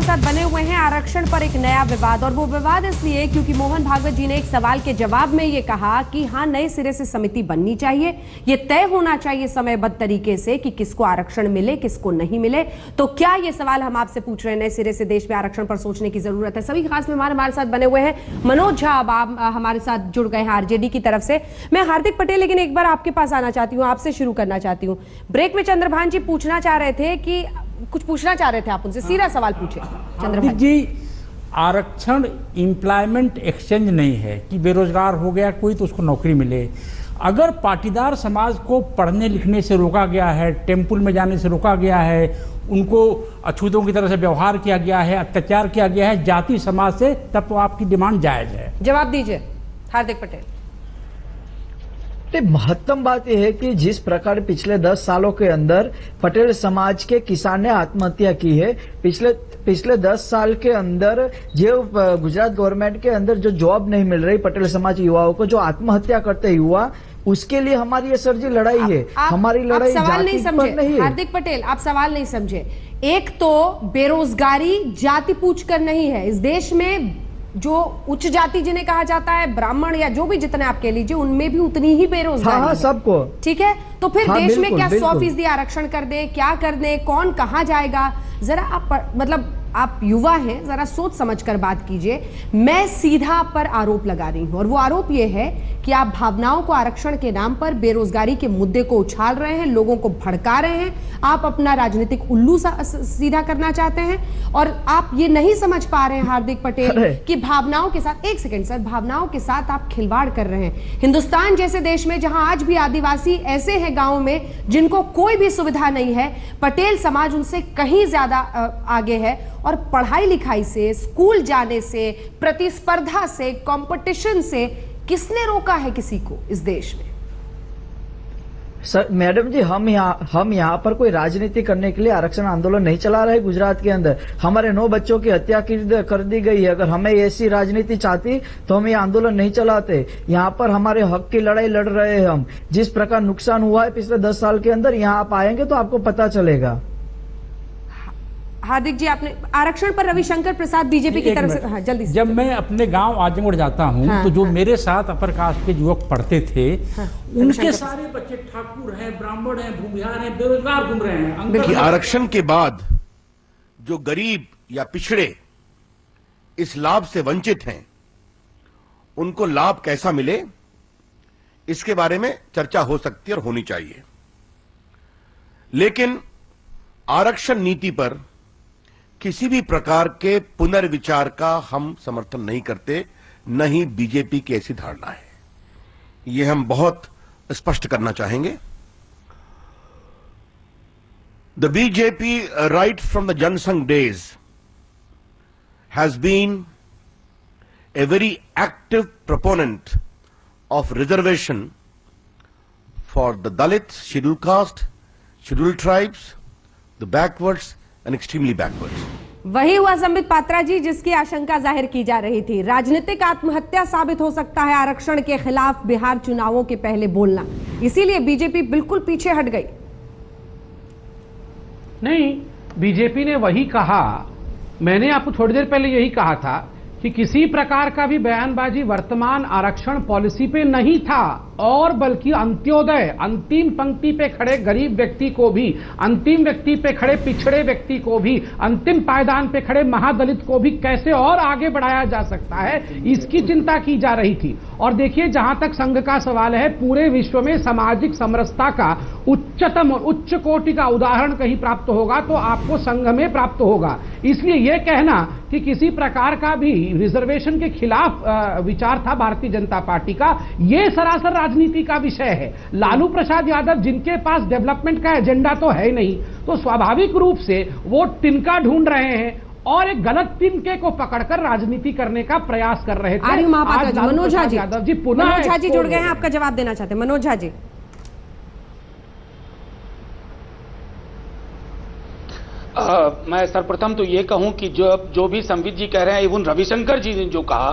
साथ बने हुए हैं आरक्षण पर एक नया विवाद, और वो विवाद इसलिए क्योंकि मोहन भागवत जी ने एक सवाल के जवाब में ये कहा कि हाँ, नए सिरे से समिति बननी चाहिए, ये तय होना चाहिए समयबद्ध तरीके से कि किसको आरक्षण मिले किसको नहीं मिले। तो क्या ये सवाल हम आपसे पूछ रहे हैं, नए सिरे से देश में आरक्षण पर सोचने की जरूरत है? सभी खास मेहमान हमारे साथ बने हुए हैं। मनोज झा अब आप हमारे साथ जुड़ गए हैं आरजेडी की तरफ से। मैं हार्दिक पटेल लेकिन एक बार आपके पास आना चाहती हूँ, आपसे शुरू करना चाहती हूँ। ब्रेक में चंद्रभान जी पूछना चाह रहे थे कि कुछ पूछना चाह रहे थे, आप उनसे सीधा सवाल पूछे। चंद्रभान जी, आरक्षण एम्प्लॉयमेंट एक्सचेंज नहीं है कि बेरोजगार हो गया कोई तो उसको नौकरी मिले। अगर पाटीदार समाज को पढ़ने लिखने से रोका गया है, टेम्पल में जाने से रोका गया है, उनको अछूतों की तरह से व्यवहार किया गया है, अत्याचार किया गया है जाति समाज से, तब तो आपकी डिमांड जायज है। जवाब दीजिए हार्दिक पटेल। महत्वपूर्ण बात यह है कि जिस प्रकार पिछले 10 सालों के अंदर पटेल समाज के किसान ने आत्महत्या की है, पिछले 10 साल के अंदर जो गुजरात गवर्नमेंट के अंदर जो जॉब नहीं मिल रही पटेल समाज युवाओं को, जो आत्महत्या करते युवा, उसके लिए हमारी ये सर जी लड़ाई है। हमारी लड़ाई जाति पर नहीं है। हार्दिक पटेल, आप सवाल नहीं समझे। एक तो बेरोजगारी जाति पूछकर नहीं है। इस देश में जो उच्च जाति जिन्हें कहा जाता है, ब्राह्मण या जो भी जितने आप कह लीजिए, उनमें भी उतनी ही बेरोजगारी है। सबको ठीक है, तो फिर देश में क्या 100% आरक्षण कर दे, क्या कर दे, कौन कहां जाएगा? जरा आप मतलब आप युवा हैं, जरा सोच समझकर बात कीजिए। मैं सीधा आप पर आरोप लगा रही हूं, और वो आरोप ये है कि आप भावनाओं को आरक्षण के नाम पर बेरोजगारी के मुद्दे को उछाल रहे हैं, लोगों को भड़का रहे हैं। आप अपना राजनीतिक उल्लू सीधा करना चाहते हैं, और आप ये नहीं समझ पा रहे हैं हार्दिक पटेल कि भावनाओं के साथ, एक सेकेंड सर, भावनाओं के साथ आप खिलवाड़ कर रहे हैं। हिंदुस्तान जैसे देश में जहां आज भी आदिवासी ऐसे हैं गांव में जिनको कोई भी सुविधा नहीं है, पटेल समाज उनसे कहीं ज्यादा आगे है, और पढ़ाई लिखाई से, स्कूल जाने से, प्रतिस्पर्धा से, कंपटीशन से किसने रोका है किसी को इस देश में? सर मैडम जी, हम यहाँ पर कोई राजनीति करने के लिए आरक्षण आंदोलन नहीं चला रहे। गुजरात के अंदर हमारे 9 बच्चों की हत्या कर दी गई है। अगर हमें ऐसी राजनीति चाहती तो हम ये आंदोलन नहीं चलाते। यहाँ पर हमारे हक की लड़ाई लड़ रहे हैं हम। जिस प्रकार नुकसान हुआ है पिछले 10 साल के अंदर, यहाँ आप आएंगे तो आपको पता चलेगा। हार्दिक जी, आपने आरक्षण पर रविशंकर प्रसाद बीजेपी की तरफ से, हाँ जल्दी से। जब मैं अपने गांव आजमगढ़ जाता हूं, तो जो मेरे साथ अपर कास्ट के युवक पढ़ते थे, उनके सारे बच्चे ठाकुर हैं, ब्राह्मण हैं, भूमिहार हैं, बेरोजगार घूम रहे हैं। आरक्षण के बाद जो गरीब या पिछड़े इस लाभ से वंचित हैं, उनको लाभ कैसा मिले, इसके बारे में चर्चा हो सकती है और होनी चाहिए। लेकिन आरक्षण नीति पर किसी भी प्रकार के पुनर्विचार का हम समर्थन नहीं करते, न ही बीजेपी की ऐसी धारणा है। यह हम बहुत स्पष्ट करना चाहेंगे। The BJP right from the Jansangh days has been a very active proponent of reservation for the Dalits, scheduled caste, scheduled tribes, the backwards and extremely backwards. वही हुआ संबित पात्रा जी जिसकी आशंका जाहिर की जा रही थी। राजनीतिक आत्महत्या साबित हो सकता है आरक्षण के खिलाफ बिहार चुनावों के पहले बोलना, इसीलिए बीजेपी बिल्कुल पीछे हट गई। नहीं, बीजेपी ने वही कहा, मैंने आपको थोड़ी देर पहले यही कहा था कि किसी प्रकार का भी बयानबाजी वर्तमान आरक्षण पॉलिसी पे नहीं था, और बल्कि अंत्योदय, अंतिम पंक्ति पे खड़े गरीब व्यक्ति को भी, अंतिम व्यक्ति पे खड़े पिछड़े व्यक्ति को भी, अंतिम पायदान पे खड़े महादलित को भी कैसे और आगे बढ़ाया जा सकता है, इसकी चिंता की जा रही थी। और देखिए, जहां तक संघ का सवाल है, पूरे विश्व में सामाजिक समरसता का उच्चतम और उच्च कोटि का उदाहरण कहीं प्राप्त होगा तो आपको संघ में प्राप्त होगा। इसलिए यह कहना कि किसी प्रकार का भी रिजर्वेशन के खिलाफ विचार था भारतीय जनता पार्टी का, यह सरासर राजनीति का विषय है। लालू प्रसाद यादव जिनके पास डेवलपमेंट का एजेंडा तो है नहीं, तो स्वाभाविक रूप से वो तिनका ढूंढ रहे हैं और एक गलत तिनके को पकड़कर राजनीति करने का प्रयास कर रहे थे। मनोज झा जी, यादव जी पुनः मनोज झा जी जुड़ गए हैं, आपका जवाब देना चाहते हैं। मनोज झा जी। मैं सर्वप्रथम तो ये कहूं कि जो भी संबित जी कह रहे हैं, इवन रविशंकर जी ने जो कहा,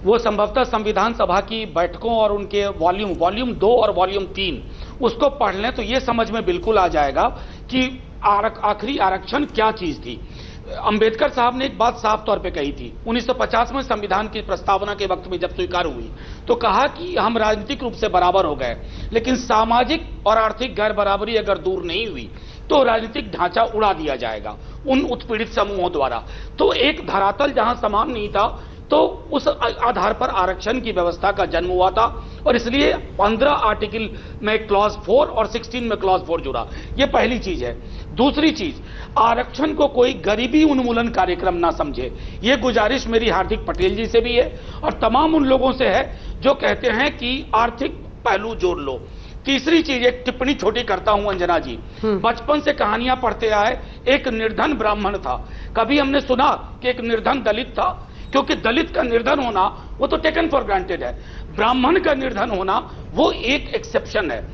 वो संभवतः संविधान सभा की बैठकों और उनके वॉल्यूम 2 और वॉल्यूम 3 उसको पढ़ लें तो ये समझ में बिल्कुल आ जाएगा कि आखिरी आरक्षण क्या चीज थी। अंबेडकर साहब ने एक बात साफ तौर पे कही थी 1950 में संविधान की प्रस्तावना के वक्त में जब स्वीकार हुई तो कहा कि हम राजनीतिक रूप से बराबर हो गए, लेकिन सामाजिक और आर्थिक गैर बराबरी अगर दूर नहीं हुई तो राजनीतिक ढांचा उड़ा दिया जाएगा उन उत्पीड़ित समूहों द्वारा। तो एक धरातल जहां समान नहीं था तो उस आधार पर आरक्षण की व्यवस्था का जन्म हुआ था और इसलिए 15 आर्टिकल में क्लॉज 4 और 16 में क्लॉज 4 जुड़ा। ये पहली चीज है। दूसरी चीज, आरक्षण को कोई गरीबी उन्मूलन कार्यक्रम ना समझे, ये गुजारिश मेरी हार्दिक पटेल जी से भी है और तमाम उन लोगों से है जो कहते हैं कि आर्थिक पहलू जोड़ लो। तीसरी चीज, एक टिप्पणी छोटी करता हूं अंजना जी, बचपन से कहानियां पढ़ते आए, एक निर्धन ब्राह्मण था, कभी हमने सुना कि एक निर्धन दलित था? क्योंकि दलित का निर्धन होना वो तो टेकन फॉर ग्रांटेड है, ब्राह्मण का निर्धन होना वो एक एक्सेप्शन है।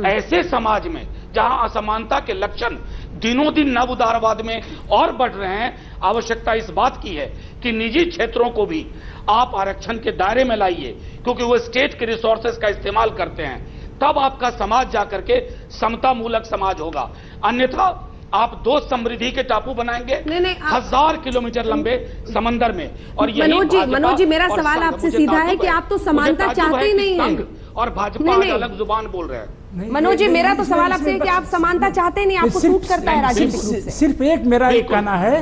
ऐसे समाज में जहां असमानता के लक्षण दिनों दिन नव उदारवाद में और बढ़ रहे हैं, आवश्यकता इस बात की है कि निजी क्षेत्रों को भी आप आरक्षण के दायरे में लाइए, क्योंकि वो स्टेट के रिसोर्सेज का इस्तेमाल करते हैं, तब आपका समाज जाकर के समता मूलक समाज होगा। अन्यथा आप 2 समृद्धि के टापू बनाएंगे, नहीं, 1000 किलोमीटर लंबे समंदर में। और मनोज जी मेरा सवाल आपसे सीधा है कि आप तो समानता चाहते ही नहीं हैं और भाजपा अलग जुबान बोल रहे हैं। मनोज जी मेरा तो सवाल आपसे है कि आप समानता चाहते नहीं, आपको सूट करता है राजनीतिक रूप से। सिर्फ एक मेरा एक कहना है,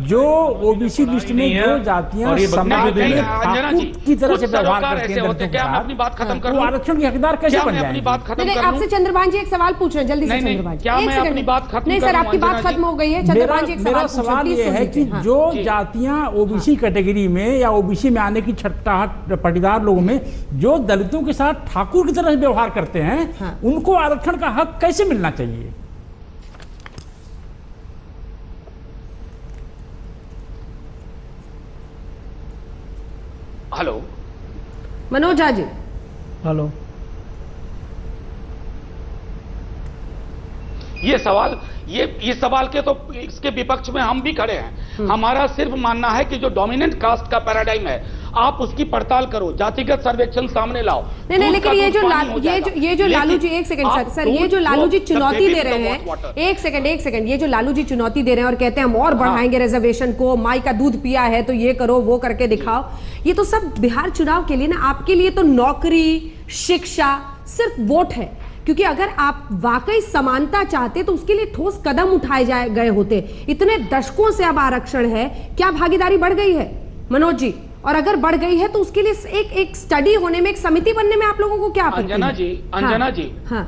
जो ओबीसी लिस्ट में जो जातियां समाज में की तरह से व्यवहार करती हैं दलितों के साथ, अपनी बात खत्म करूं, वो आरक्षण के हकदार कैसे बन जाएंगे? अपनी बात खत्म नहीं, करूं। आपसे चंद्रभान जी एक सवाल पूछ रहे हैं, जल्दी से चंद्रभान जी। क्या मैं अपनी बात खत्म नहीं सर, आपकी बात खत्म हो गई है। चंद्रभान जी एक मेरा सवाल ये है कि जो जातियां ओबीसी कैटेगरी में या ओबीसी में आने की छटपटाहट पटीदार लोगों में जो दलितों के साथ ठाकुर की तरह व्यवहार करते हैं, उनको आरक्षण का हक कैसे मिलना चाहिए? हेलो मनोज झा जी। हेलो, ये सवाल के तो इसके विपक्ष में हम भी खड़े हैं। हमारा सिर्फ मानना है कि जो डोमिनेंट कास्ट का पैराडाइम है आप उसकी पड़ताल करो, जातिगत सर्वेक्षण सामने लाओ। नहीं, लेकिन ये जो लालू जी, एक सेकंड सर, ये जो लालू जी चुनौती दे रहे हैं, एक सेकंड, ये जो लालू जी चुनौती दे रहे हैं और कहते हैं हम और बढ़ाएंगे रिजर्वेशन को, माई का दूध पिया है तो ये करो वो करके दिखाओ, ये तो सब बिहार चुनाव के लिए ना, आपके लिए तो नौकरी, शिक्षा सिर्फ वोट है। क्योंकि अगर आप वाकई समानता चाहते तो उसके लिए ठोस कदम उठाए गए होते। इतने दशकों से अब आरक्षण है, क्या भागीदारी बढ़ गई है मनोज जी? और अगर बढ़ गई है तो उसके लिए एक स्टडी होने में, एक समिति बनने में आप लोगों को क्या आपत्ति है? अंजना जी, हाँ,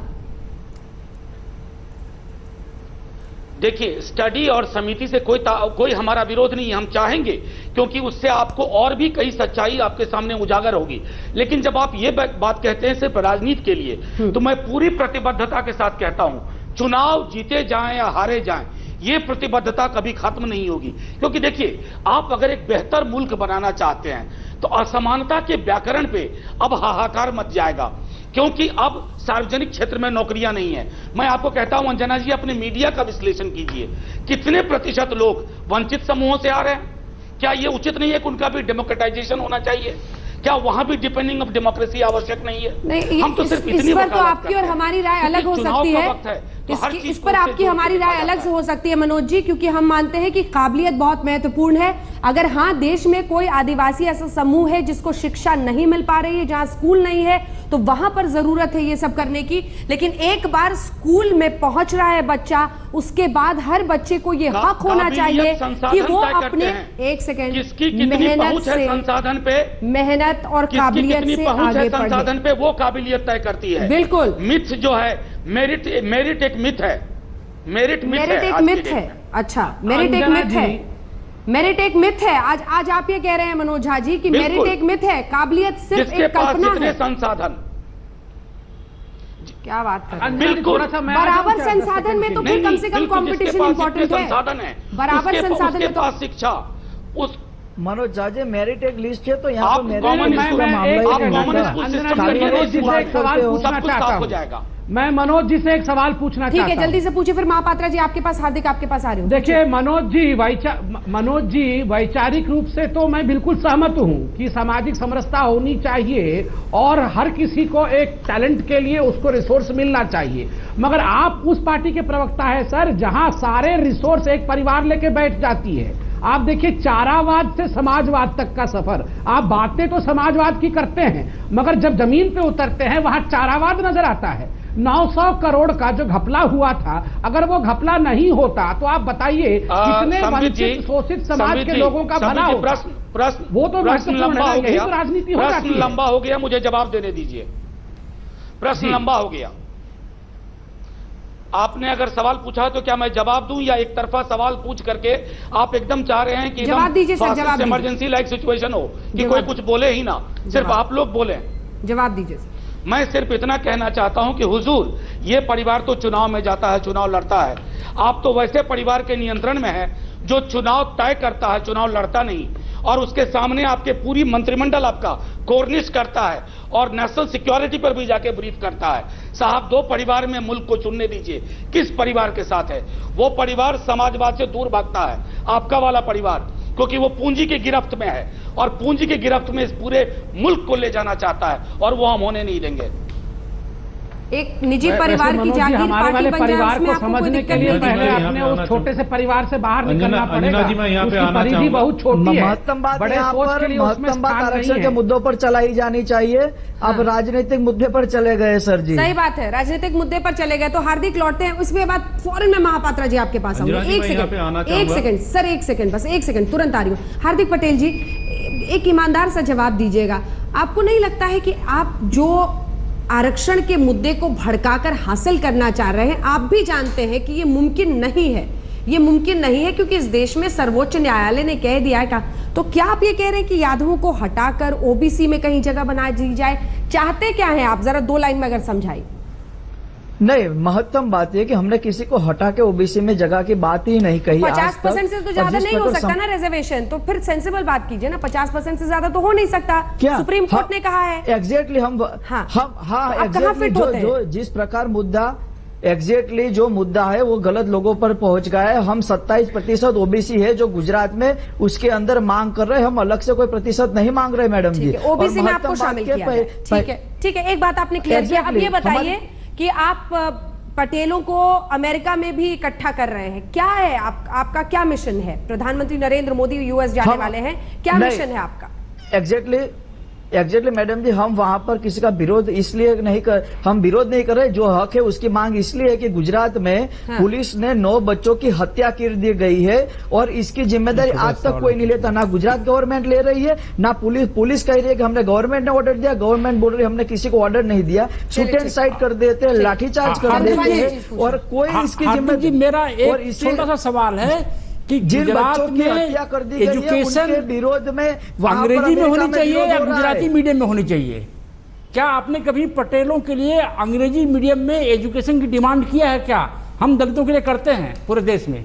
देखिए, स्टडी और समिति से कोई हमारा विरोध नहीं है, हम चाहेंगे, क्योंकि उससे आपको और भी कई सच्चाई आपके सामने उजागर होगी। लेकिन जब आप ये बात कहते हैं सिर्फ राजनीति के लिए, तो मैं पूरी प्रतिबद्धता के साथ कहता हूं, चुनाव जीते जाएं या हारे जाएं, ये प्रतिबद्धता कभी खत्म नहीं होगी। क्योंकि देखिए, आप अगर एक बेहतर मुल्क बनाना चाहते हैं तो असमानता के व्याकरण पे अब हाहाकार मच जाएगा, क्योंकि अब सार्वजनिक क्षेत्र में नौकरियां नहीं है। मैं आपको कहता हूं अंजना जी, अपने मीडिया का विश्लेषण कीजिए, कितने प्रतिशत लोग वंचित समूहों से आ रहे हैं? क्या यह उचित नहीं है कि उनका भी डेमोक्रेटाइजेशन होना चाहिए? क्या वहां भी डिपेंडिंग ऑफ डेमोक्रेसी आवश्यक नहीं है? नहीं, हम तो सिर्फ इस पर तो आपकी और हमारी राय अलग हो सकती है। इस पर आपकी हमारी राय अलग से हो सकती है मनोज जी, क्योंकि हम मानते हैं कि काबिलियत बहुत महत्वपूर्ण है। अगर हाँ, देश में कोई आदिवासी ऐसा समूह है जिसको शिक्षा नहीं मिल पा रही है, जहां स्कूल नहीं है, तो वहां पर जरूरत है ये सब करने की। लेकिन एक बार स्कूल में पहुंच रहा है बच्चा, उसके बाद हर बच्चे को ये हक होना चाहिए कि वो अपने, एक सेकेंड, मेहनत से, संसाधन पे, मेहनत और काबिलियत से आगे संसाधन पे वो काबिलियत तय करती है। बिल्कुल, मिथ जो है, मेरिट एक मिथ है, मेरिट एक मिथ है। अच्छा, मेरिट एक मिथ है, मेरिट एक मिथ है। आज आप ये कह रहे हैं मनोज झा जी कि मेरिट एक मिथ है, काबिलियत सिर्फ एक कल्पना है। संसाधन, क्या बात कर रहे हैं? बिल्कुल, बराबर संसाधन में तो कम से कम कंपटीशन इंपॉर्टेंट है। बराबर संसाधन में तो शिक्षा, मनोज झा जी, मेरिट एक लिस्ट है तो यहाँ आप पर मेरिट कॉमन लिस्ट का मामला ही आप नहीं कॉमन होता। स्कूल सिस्टम खाली करिए, मनोज जी बात करते हो। पूछना सब कुछ चाहता साफ हो हूं। जाएगा। मैं मनोज जी से एक सवाल पूछना ठीक चाहता है, हूं। जल्दी से पूछिए, फिर महापात्रा जी आपके पास, हार्दिक आपके पास आ रहे हो। देखिए मनोज जी वैचारिक रूप से तो मैं बिल्कुल सहमत हूं कि सामाजिक समरसता होनी चाहिए और हर किसी को एक टैलेंट के लिए उसको रिसोर्स मिलना चाहिए, मगर आप उस पार्टी के प्रवक्ता है सर जहां सारे रिसोर्स एक परिवार लेके बैठ जाती है। आप देखिए चारावाद से समाजवाद तक का सफर, आप बातें तो समाजवाद की करते हैं मगर जब जमीन पे उतरते हैं वहां चारावाद नजर आता है। 900 करोड़ का जो घपला हुआ था, अगर वो घपला नहीं होता तो आप बताइए कितने वंचित शोषित समाज के लोगों का भला होता। प्रश्न वो तो प्रश्न महत्वपूर्ण लंबा है, हो यही गया, तो राजनीति हो प्रश्न जाती है। लंबा हो गया, मुझे जवाब देने दीजिए। प्रश्न लंबा हो गया, आपने अगर सवाल पूछा तो क्या मैं जवाब दूं या एक तरफा सवाल पूछ करके आप एकदम चाह रहे हैं कि जवाब दीजिए सर, जवाब दीजिए। इमरजेंसी लाइक सिचुएशन हो कि जवाब- कोई कुछ बोले ही ना, सिर्फ जवाब। आप लोग बोले। जवाब दीजिए सर। मैं सिर्फ इतना कहना चाहता हूं कि हुजूर, ये परिवार तो चुनाव में जाता है, चुनाव लड़ता है। आप तो वैसे परिवार के नियंत्रण में है जो चुनाव तय करता है, चुनाव लड़ता नहीं, और उसके सामने आपके पूरी मंत्रिमंडल आपका कोर्निश करता है और नेशनल सिक्योरिटी पर भी जाके ब्रीफ करता है। साहब, दो परिवार में मुल्क को चुनने दीजिए, किस परिवार के साथ है? वो परिवार समाजवाद से दूर भागता है, आपका वाला परिवार, क्योंकि वो पूंजी की गिरफ्त में है और पूंजी की गिरफ्त में इस पूरे मुल्क को ले जाना चाहता है और वो हम होने नहीं देंगे। एक निजी परिवार की जागीर हमारे पार्टी वाले बन जाए परिवार उसमें को आपको कोई समझने दिक्कत के लिए नहीं पहले है? अपने उस छोटे से परिवार से बाहर निकलना अंजना पड़ेगा। जी, मैं यहाँ पे उसकी आना परिधि चाहूंगा। बहुत छोटी है, महत्तम बात बड़े यहाँ सोच के पर लिए उसमें महत्तम बात स्थान नहीं आरक्षण के है। मुद्दों पर चलाई जानी चाहिए। अब राजनीतिक मुद्दे पर चले गए सर जी। सही बात है, राजनीतिक मुद्दे पर चले गए तो हार्दिक लौटते हैं, उसके बाद फौरन में महापात्रा जी आपके पास आऊंगी। अंजना जी, एक मैं यहाँ पे आना सेकंड, एक चाहूंगा। सेकंड सर, एक सेकंड, बस एक सेकंड, तुरंत आ रही हूँ। हार्दिक पटेल जी, एक ईमानदार सा जवाब दीजिएगा। आपको नहीं लगता है कि आप जो आरक्षण के मुद्दे को भड़काकर हासिल करना चाह रहे हैं, आप भी जानते हैं कि ये मुमकिन नहीं है, ये मुमकिन नहीं है, क्योंकि इस देश में सर्वोच्च न्यायालय ने कह दिया है का, तो क्या आप ये कह रहे हैं कि यादवों को हटाकर ओबीसी में कहीं जगह बना दी जाए? चाहते क्या हैं आप, जरा दो लाइन में अगर समझाइए। नहीं, महत्तम बात यह कि हमने किसी को हटा के ओबीसी में जगह की बात ही नहीं कही। 50% से तो ज्यादा नहीं हो सकता ना रिजर्वेशन, तो फिर सेंसिबल बात कीजिए ना, 50% से ज्यादा तो हो नहीं सकता। क्या सुप्रीम कोर्ट ने कहा है। एग्जैक्टली हम हाँ। हाँ तो आप कहाँ एग्जैक्टली फिट होते हैं? जो जिस प्रकार मुद्दा एग्जैक्टली जो मुद्दा है वो गलत लोगों पर पहुंच गया है। हम 27% ओबीसी है जो गुजरात में, उसके अंदर मांग कर रहे हैं। हम अलग से कोई प्रतिशत नहीं मांग रहे मैडम जी। ठीक है, ओबीसी और में आपको महत्तम शामिल बात किया है। ठीक है, ठीक है, एक बात आपने क्लियर किया। अब ये Exactly, बताइए कि आप पटेलों को अमेरिका में भी इकट्ठा कर रहे हैं, क्या है आपका क्या मिशन है? प्रधानमंत्री नरेंद्र मोदी यूएस जाने वाले हैं, क्या नहीं, मिशन है आपका? एग्जैक्टली मैडम जी, हम वहां पर किसी का विरोध इसलिए नहीं कर, हम विरोध नहीं कर रहे। जो हक है उसकी मांग इसलिए है कि गुजरात में हाँ। पुलिस ने 9 बच्चों की हत्या कर दी गई है और इसकी जिम्मेदारी आज तक कोई नहीं लेता। ना गुजरात गवर्नमेंट ले रही है, ना पुलिस कह रही है कि हमने गवर्नमेंट ने ऑर्डर दिया। गवर्नमेंट बोल रही है हमने किसी को ऑर्डर नहीं दिया। शूट एंड साइड कर देते हैं, लाठीचार्ज कर हार्दिक देते जी, हैं और कोई इसकी हार्दिक जी, जिम्मेदारी। मेरा और एक इसी छोटा सा सवाल है कि जिन गुजरात बच्चों की हत्या कर दी में गई है एजुकेशन उनके विरोध में वहां पर अंग्रेजी में अमेरिका होनी चाहिए विरोध या हो रहा है। गुजराती मीडियम में होनी चाहिए? क्या आपने कभी पटेलों के लिए अंग्रेजी मीडियम में एजुकेशन की डिमांड किया है? क्या हम दलितों के लिए करते हैं पूरे देश में?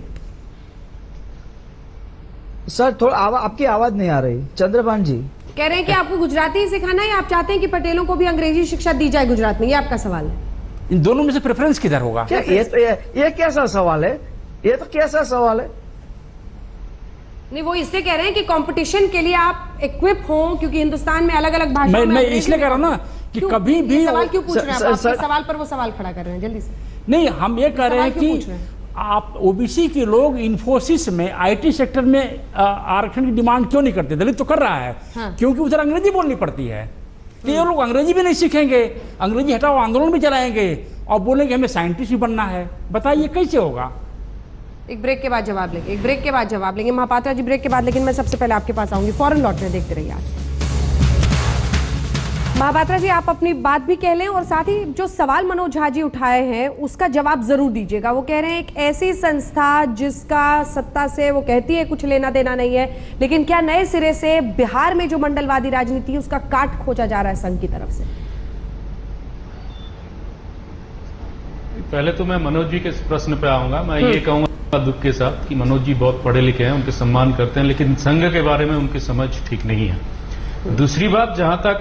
सर थोड़ा आपकी आवाज नहीं आ रही चंद्रभान जी। कह रहे हैं कि आपको गुजराती ही सिखाना है या आप चाहते हैं कि पटेलों को भी अंग्रेजी शिक्षा दी जाए गुजरात में? ये आपका सवाल है। इन दोनों में से प्रेफरेंस किधर होगा? क्या ये कैसा सवाल है? ये तो कैसा सवाल है? नहीं, वो इसलिए कह रहे हैं कि कंपटीशन के लिए आप इक्विप हो, क्योंकि हिंदुस्तान में अलग अलग भाषाओं में मैं अंग्रेजी इसलिए कह रहा हूं ना कि क्यों? कभी भी ये सवाल क्यों पूछ रहे हैं आप? सर- आपके सवाल पर वो सवाल खड़ा कर रहे हैं, जल्दी से। नहीं, हम ये कह रहे हैं सवाल क्यों कि पूछ रहे हैं? आप ओबीसी के लोग इन्फोसिस में आईटी सेक्टर में आरक्षण की डिमांड क्यों नहीं करते? दलित तो कर रहा है। हाँ। क्योंकि उधर अंग्रेजी बोलनी पड़ती है। तो ये लोग अंग्रेजी भी नहीं सीखेंगे, अंग्रेजी हटाओ आंदोलन भी चलाएंगे और बोलेंगे हमें साइंटिस्ट भी बनना है। बताइए कैसे होगा? एक ब्रेक के बाद जवाब लेंगे, एक ब्रेक के बाद जवाब लेंगे महापात्रा जी, ब्रेक के बाद। लेकिन मैं सबसे पहले आपके पास आऊंगी, फौरन लौटने देखते रहिए आज। महापात्रा जी, आप अपनी बात भी कह लें और साथ ही जो सवाल मनोज झा जी उठाए हैं उसका जवाब जरूर दीजिएगा। वो कह रहे हैं एक ऐसी संस्था जिसका सत्ता से वो कहती है कुछ लेना देना नहीं है, लेकिन क्या नए सिरे से बिहार में जो मंडलवादी राजनीति है उसका काट खोजा जा रहा है संघ की तरफ से? पहले तो मैं मनोज जी के इस प्रश्न पे आऊंगा। मैं ये कहूंगा दुख के साथ कि मनोज जी बहुत पढ़े लिखे हैं, उनके सम्मान करते हैं, लेकिन संघ के बारे में उनकी समझ ठीक नहीं है। दूसरी बात, जहां तक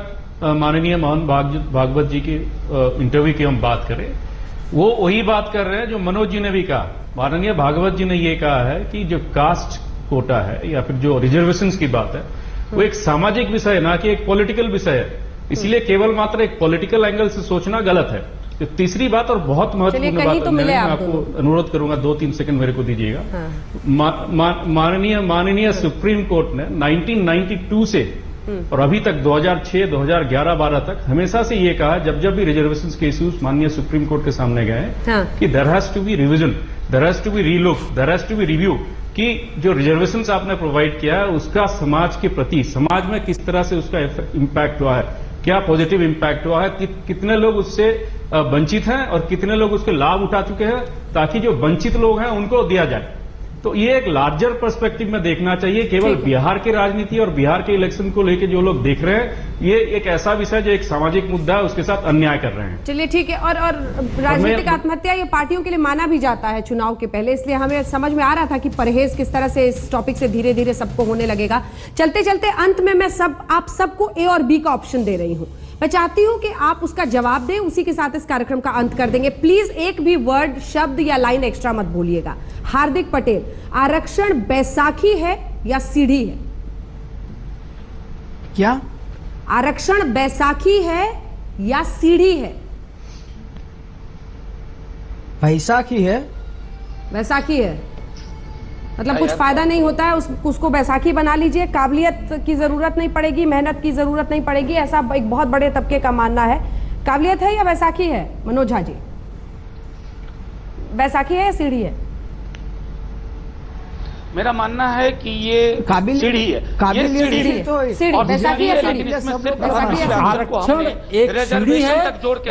माननीय मोहन भागवत जी की इंटरव्यू की हम बात करें, वो वही बात कर रहे हैं जो मनोज जी ने भी कहा। माननीय भागवत जी ने ये कहा है कि जो कास्ट कोटा है या फिर जो रिजर्वेशंस की बात है वो एक सामाजिक विषय है, ना कि एक पॉलिटिकल विषय है। इसलिए केवल मात्र एक पॉलिटिकल एंगल से सोचना गलत है। तो तीसरी बात और बहुत महत्वपूर्ण बात, मैं आपको अनुरोध करूंगा 2-3 सेकंड मेरे को दीजिएगा। माननीय सुप्रीम कोर्ट ने 1992 से और अभी तक 2006, 2011, 12 तक हमेशा से ये कहा, जब जब भी रिजर्वेशंस के इश्यूज माननीय सुप्रीम कोर्ट के सामने गए कि there has to be revision, there has to be relook, there has to be review, कि जो रिजर्वेशंस आपने प्रोवाइड किया है उसका समाज के प्रति, समाज में किस तरह से उसका इम्पैक्ट हुआ है, क्या पॉजिटिव इम्पैक्ट हुआ है, कितने लोग उससे वंचित हैं और कितने लोग उसके लाभ उठा चुके हैं, ताकि जो वंचित लोग हैं उनको दिया जाए। तो ये एक लार्जर पर्सपेक्टिव में देखना चाहिए। केवल बिहार की राजनीति और बिहार के इलेक्शन को लेकर जो लोग देख रहे हैं, ये एक ऐसा विषय जो एक सामाजिक मुद्दा है, उसके साथ अन्याय कर रहे हैं। चलिए ठीक है। और राजनीतिक आत्महत्या ये पार्टियों के लिए माना भी जाता है चुनाव के पहले, इसलिए हमें समझ में आ रहा था कि परहेज किस तरह से इस टॉपिक से धीरे धीरे सबको होने लगेगा। चलते चलते अंत में मैं आप सबको ए और बी का ऑप्शन दे रही हूं। मैं चाहती हूं कि आप उसका जवाब दें, उसी के साथ इस कार्यक्रम का अंत कर देंगे। प्लीज एक भी वर्ड, शब्द या लाइन एक्स्ट्रा मत भूलिएगा। हार्दिक पटेल, आरक्षण बैसाखी है या सीढ़ी है? क्या आरक्षण बैसाखी है या सीढ़ी है? बैसाखी है। बैसाखी है मतलब कुछ फायदा नहीं होता है, उसको बैसाखी बना लीजिए, काबिलियत की जरूरत नहीं पड़ेगी, मेहनत की जरूरत नहीं पड़ेगी, ऐसा एक बहुत बड़े तबके का मानना है। काबिलियत है या बैसाखी है मनोज झा जी? बैसाखी है या सीढ़ी है? मेरा मानना है कि ये सीढ़ी है। काबिलियत तो सीढ़ी, बैसाखी है सीढ़ी? आरक्षण एक सीढ़ी है,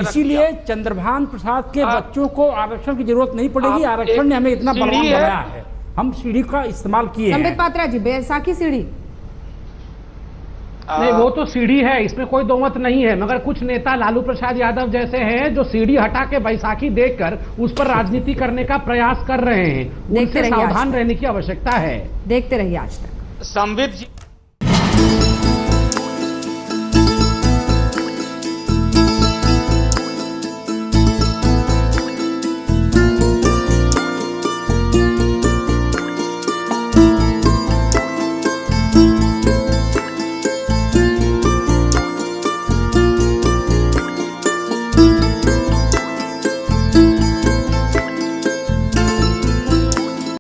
इसीलिए चंद्रभान प्रसाद के बच्चों को आरक्षण की जरूरत नहीं पड़ेगी। आरक्षण ने हमें इतना बलवान बनाया है, हम सीढ़ी का इस्तेमाल किए। संबित पात्रा जी, बैसाखी सीढ़ी? नहीं, वो तो सीढ़ी है, इसमें कोई दो मत नहीं है, मगर कुछ नेता लालू प्रसाद यादव जैसे हैं जो सीढ़ी हटा के बैसाखी देखकर उस पर राजनीति करने का प्रयास कर रहे हैं। उनसे सावधान रहने की आवश्यकता है। देखते रहिए आज तक। संबित जी